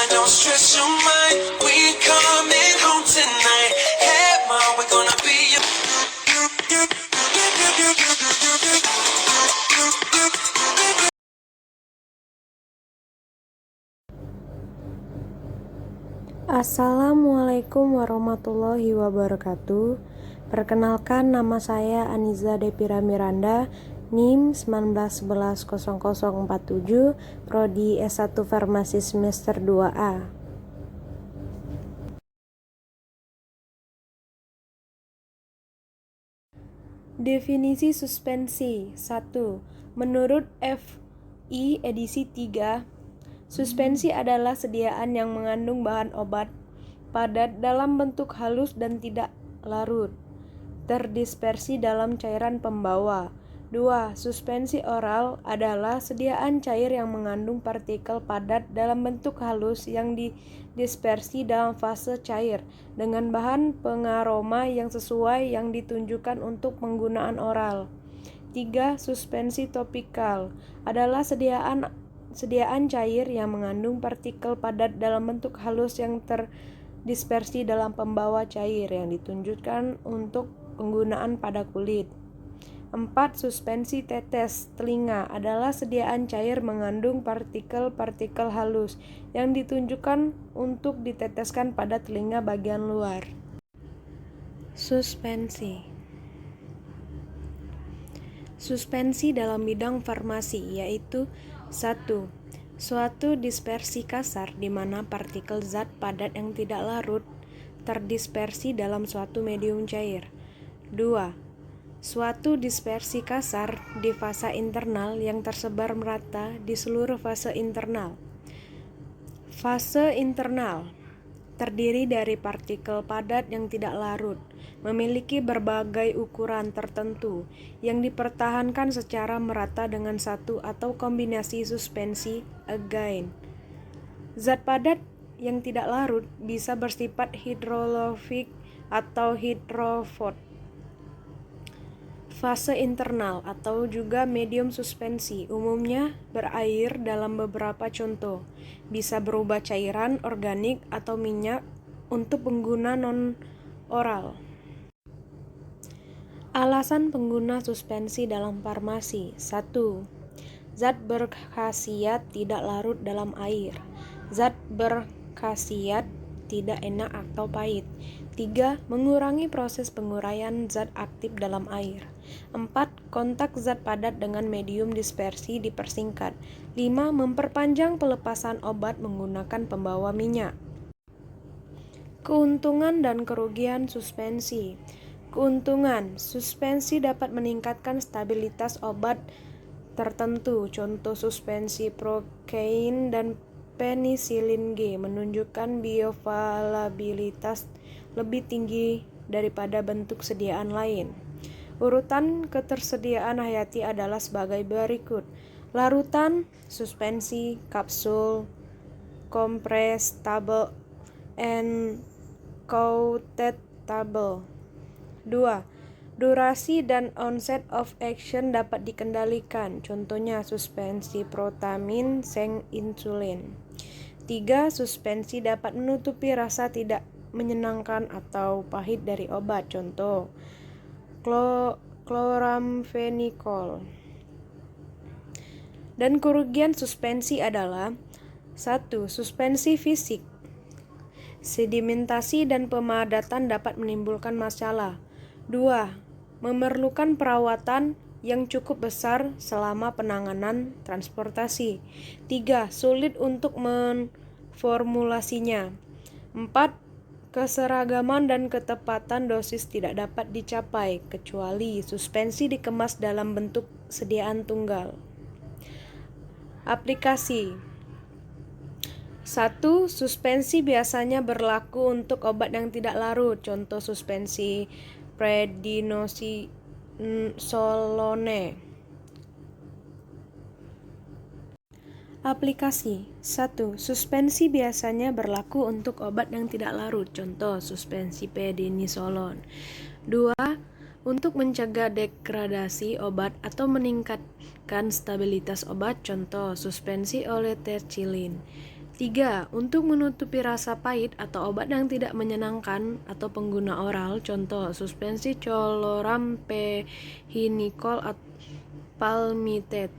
mama, don't stress your mind. We coming home tonight. Hey, mom, we're gonna be your... Assalamualaikum warahmatullahi wabarakatuh. Perkenalkan, nama saya Aniza Depira Miranda, NIM 19110047, Prodi S1 Farmasi semester 2A. Definisi suspensi. 1. Menurut FI edisi 3, suspensi adalah sediaan yang mengandung bahan obat padat dalam bentuk halus dan tidak larut, terdispersi dalam cairan pembawa. 2. Suspensi oral adalah sediaan cair yang mengandung partikel padat dalam bentuk halus yang didispersi dalam fase cair dengan bahan pengaroma yang sesuai yang ditunjukkan untuk penggunaan oral. 3. Suspensi topikal adalah sediaan cair yang mengandung partikel padat dalam bentuk halus yang terdispersi dalam pembawa cair yang ditunjukkan untuk penggunaan pada kulit. 4. Suspensi tetes telinga adalah sediaan cair mengandung partikel-partikel halus yang ditunjukkan untuk diteteskan pada telinga bagian luar. Suspensi dalam bidang farmasi yaitu 1. Suatu dispersi kasar di mana partikel zat padat yang tidak larut terdispersi dalam suatu medium cair. 2. Suatu dispersi kasar di fasa internal yang tersebar merata di seluruh fase internal. Fase internal terdiri dari partikel padat yang tidak larut, memiliki berbagai ukuran tertentu yang dipertahankan secara merata dengan satu atau kombinasi suspensi again. Zat padat yang tidak larut bisa bersifat hidrofobik atau hidrofot. Fase internal atau juga medium suspensi umumnya berair dalam beberapa contoh, bisa berubah cairan, organik, atau minyak untuk pengguna non-oral. Alasan pengguna suspensi dalam farmasi. 1. Zat berkhasiat tidak larut dalam air. Zat berkhasiat tidak enak atau pahit. 3. Mengurangi proses penguraian zat aktif dalam air. 4. Kontak zat padat dengan medium dispersi dipersingkat. 5. Memperpanjang pelepasan obat menggunakan pembawa minyak. Keuntungan dan kerugian suspensi. Keuntungan, suspensi dapat meningkatkan stabilitas obat tertentu. Contoh suspensi prokain dan penisilin G menunjukkan bioavailabilitas lebih tinggi daripada bentuk sediaan lain. Urutan ketersediaan hayati adalah sebagai berikut. Larutan, suspensi, kapsul, kompres, tablet, and coated tablet. 2. Durasi dan onset of action dapat dikendalikan. Contohnya suspensi protamin, seng insulin. 3. Suspensi dapat menutupi rasa tidak menyenangkan atau pahit dari obat. Contoh chloramphenicol. Dan kerugian suspensi adalah 1. Suspensi fisik. Sedimentasi dan pemadatan dapat menimbulkan masalah. 2. Memerlukan perawatan yang cukup besar selama penanganan transportasi. 3. Sulit untuk memformulasinya. 4. Keseragaman dan ketepatan dosis tidak dapat dicapai kecuali suspensi dikemas dalam bentuk sediaan tunggal. Aplikasi. 1. Suspensi biasanya berlaku untuk obat yang tidak larut. Contoh suspensi prednisolone. Aplikasi. 1. Suspensi biasanya berlaku untuk obat yang tidak larut. Contoh suspensi prednisolon. 2. Untuk mencegah degradasi obat atau meningkatkan stabilitas obat. Contoh suspensi oletercilin. 3. Untuk menutupi rasa pahit atau obat yang tidak menyenangkan atau pengguna oral, contoh suspensi chloramphenicol atau palmitate.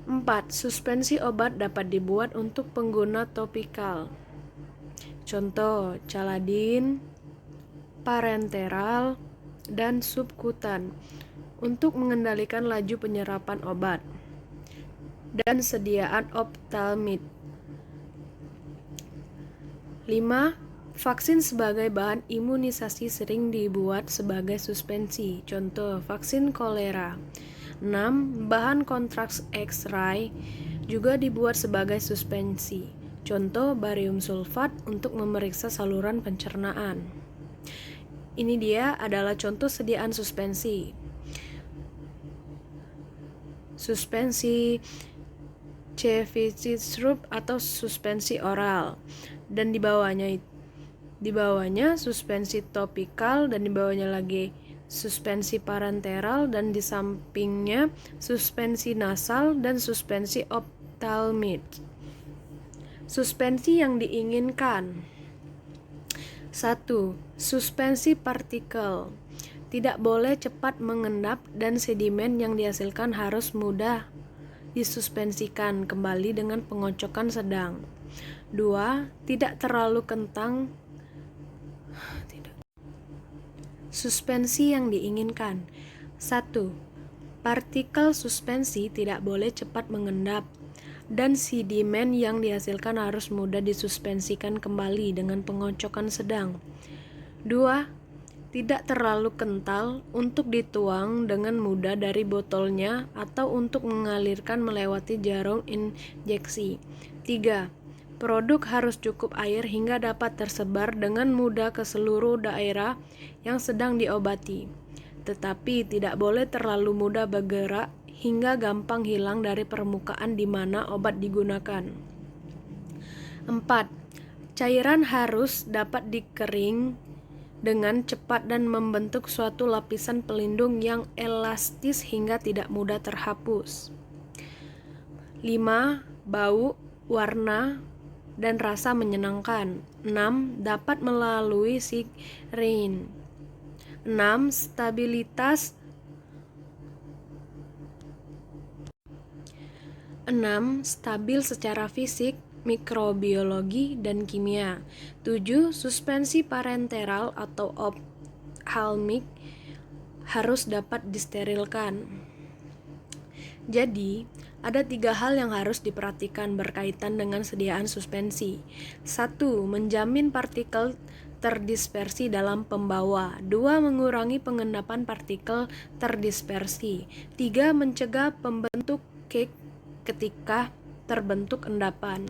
4. Suspensi obat dapat dibuat untuk pengguna topikal, contoh caladin, parenteral, dan subkutan untuk mengendalikan laju penyerapan obat, dan sediaan optalmid. 5. Vaksin sebagai bahan imunisasi sering dibuat sebagai suspensi, contoh vaksin kolera. 6. Bahan kontraks X-ray juga dibuat sebagai suspensi, contoh barium sulfat untuk memeriksa saluran pencernaan. Ini dia adalah contoh sediaan suspensi. Suspensi cevicis-syrup atau suspensi oral, dan di bawahnya suspensi topikal, dan di bawahnya lagi suspensi parenteral, dan di sampingnya suspensi nasal dan suspensi optalmid. Suspensi yang diinginkan. 1. Suspensi partikel. Tidak boleh cepat mengendap dan sedimen yang dihasilkan harus mudah disuspensikan kembali dengan pengocokan sedang. 2. Tidak terlalu kentang. Suspensi yang diinginkan. 1. Partikel suspensi tidak boleh cepat mengendap dan sedimen yang dihasilkan harus mudah disuspensikan kembali dengan pengocokan sedang. 2. Tidak terlalu kental untuk dituang dengan mudah dari botolnya atau untuk mengalirkan melewati jarum injeksi. 3. Produk harus cukup air hingga dapat tersebar dengan mudah ke seluruh daerah yang sedang diobati, tetapi tidak boleh terlalu mudah bergerak hingga gampang hilang dari permukaan di mana obat digunakan. 4. Cairan harus dapat dikering dengan cepat dan membentuk suatu lapisan pelindung yang elastis hingga tidak mudah terhapus. 5. Bau, warna, dan rasa menyenangkan. 6. Dapat melalui sirin. 6. Stabilitas. 6. Stabil secara fisik, mikrobiologi, dan kimia. 7. Suspensi parenteral atau ophthalmic harus dapat disterilkan. Jadi, ada 3 hal yang harus diperhatikan berkaitan dengan sediaan suspensi. 1. Menjamin partikel terdispersi dalam pembawa. 2. Mengurangi pengendapan partikel terdispersi. 3. Mencegah pembentuk cake ketika terbentuk endapan.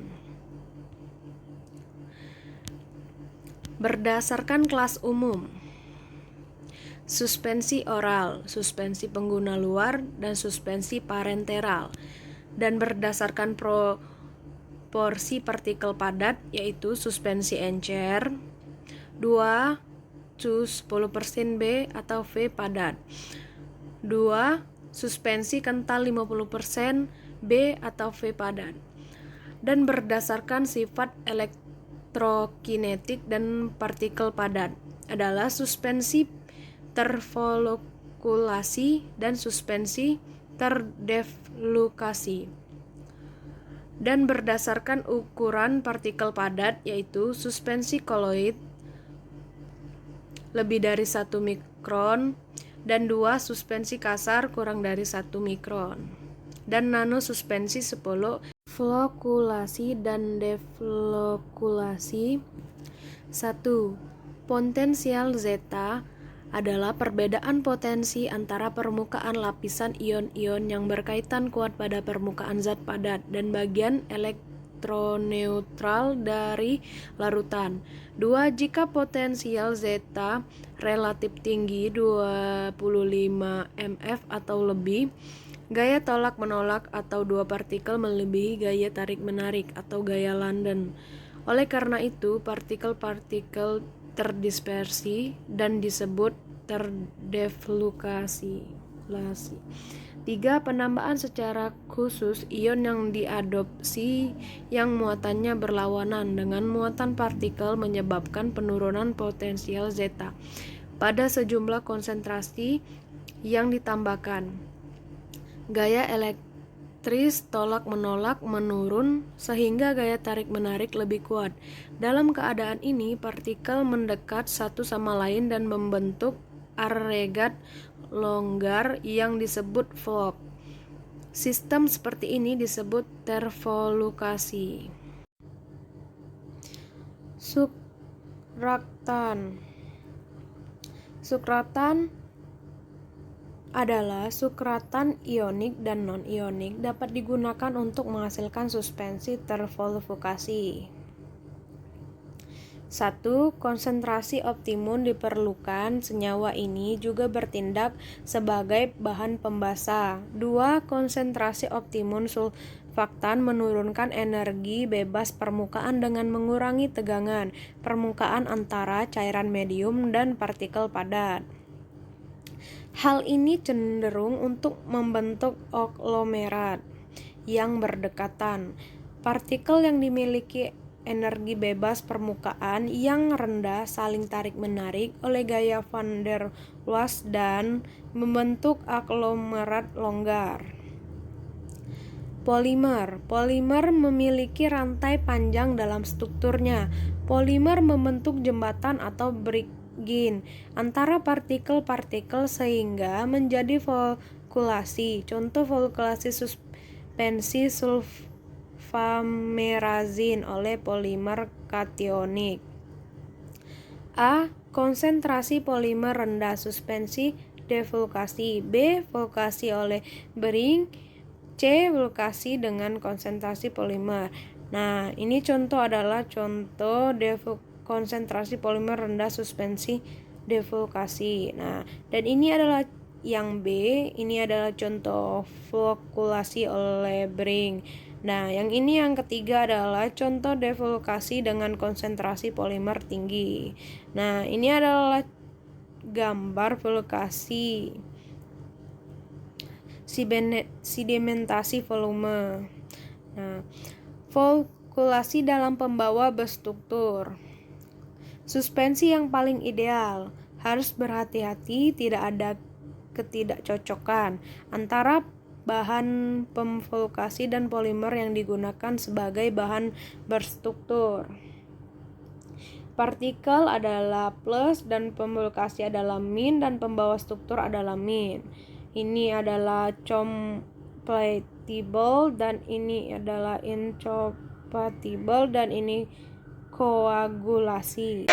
Berdasarkan kelas umum. Suspensi oral, suspensi pengguna luar, dan suspensi parenteral. Dan berdasarkan proporsi partikel padat, yaitu suspensi encer 2:10% B atau V padat. 2. Suspensi kental 50% B atau V padat. Dan berdasarkan sifat elektrokinetik dan partikel padat adalah suspensi tervolukulasi dan suspensi terdeflukasi. Dan berdasarkan ukuran partikel padat yaitu suspensi koloid lebih dari 1 mikron dan 2 suspensi kasar kurang dari 1 mikron. Dan nano suspensi 10 flokulasi dan deflokulasi. 1. Potensial zeta adalah perbedaan potensi antara permukaan lapisan ion-ion yang berkaitan kuat pada permukaan zat padat dan bagian elektroneutral dari larutan. 2. Jika potensial zeta relatif tinggi 25 mF atau lebih, gaya tolak-menolak atau dua partikel melebihi gaya tarik-menarik atau gaya London. Oleh karena itu, partikel-partikel terdispersi dan disebut terdeflukasi. 3. Penambahan secara khusus ion yang diadopsi yang muatannya berlawanan dengan muatan partikel menyebabkan penurunan potensial zeta pada sejumlah konsentrasi yang ditambahkan. Gaya elektris tolak-menolak menurun sehingga gaya tarik-menarik lebih kuat. Dalam keadaan ini, partikel mendekat satu sama lain dan membentuk agregat longgar yang disebut Vogue. Sistem seperti ini disebut tervolukasi. Suraktan. Suraktan adalah suraktan ionik dan non-ionik dapat digunakan untuk menghasilkan suspensi tervolukasi. 1. Konsentrasi optimum diperlukan. Senyawa ini juga bertindak sebagai bahan pembasa. 2. Konsentrasi optimum surfaktan menurunkan energi bebas permukaan dengan mengurangi tegangan permukaan antara cairan medium dan partikel padat. Hal ini cenderung untuk membentuk aglomerat yang berdekatan. Partikel yang dimiliki energi bebas permukaan yang rendah saling tarik-menarik oleh gaya van der Waals dan membentuk aglomerat longgar. Polimer. Polimer memiliki rantai panjang dalam strukturnya. Polimer membentuk jembatan atau brigade antara partikel-partikel sehingga menjadi volkulasi. Contoh volkulasi suspensi sulfamerazin oleh polimer kationik. A. Konsentrasi polimer rendah suspensi devolukasi. B. Volukasi oleh Baring. C. Volukasi dengan konsentrasi polimer. Nah, ini adalah contoh konsentrasi polimer rendah suspensi devolukasi. Nah, dan ini adalah yang B, ini adalah contoh volkulasi oleh Baring. Nah, yang ini yang ketiga adalah contoh devolukasi dengan konsentrasi polimer tinggi. Nah, ini adalah gambar volukasi sedimentasi volume. Nah, volkulasi dalam pembawa berstruktur. Suspensi yang paling ideal. Harus berhati-hati tidak ada ketidakcocokan antara bahan pemvolukasi dan polimer yang digunakan sebagai bahan berstruktur. Partikel adalah plus dan pemvolukasi adalah min dan pembawa struktur adalah min. Ini adalah compatible dan ini adalah incompatible dan ini koagulasi.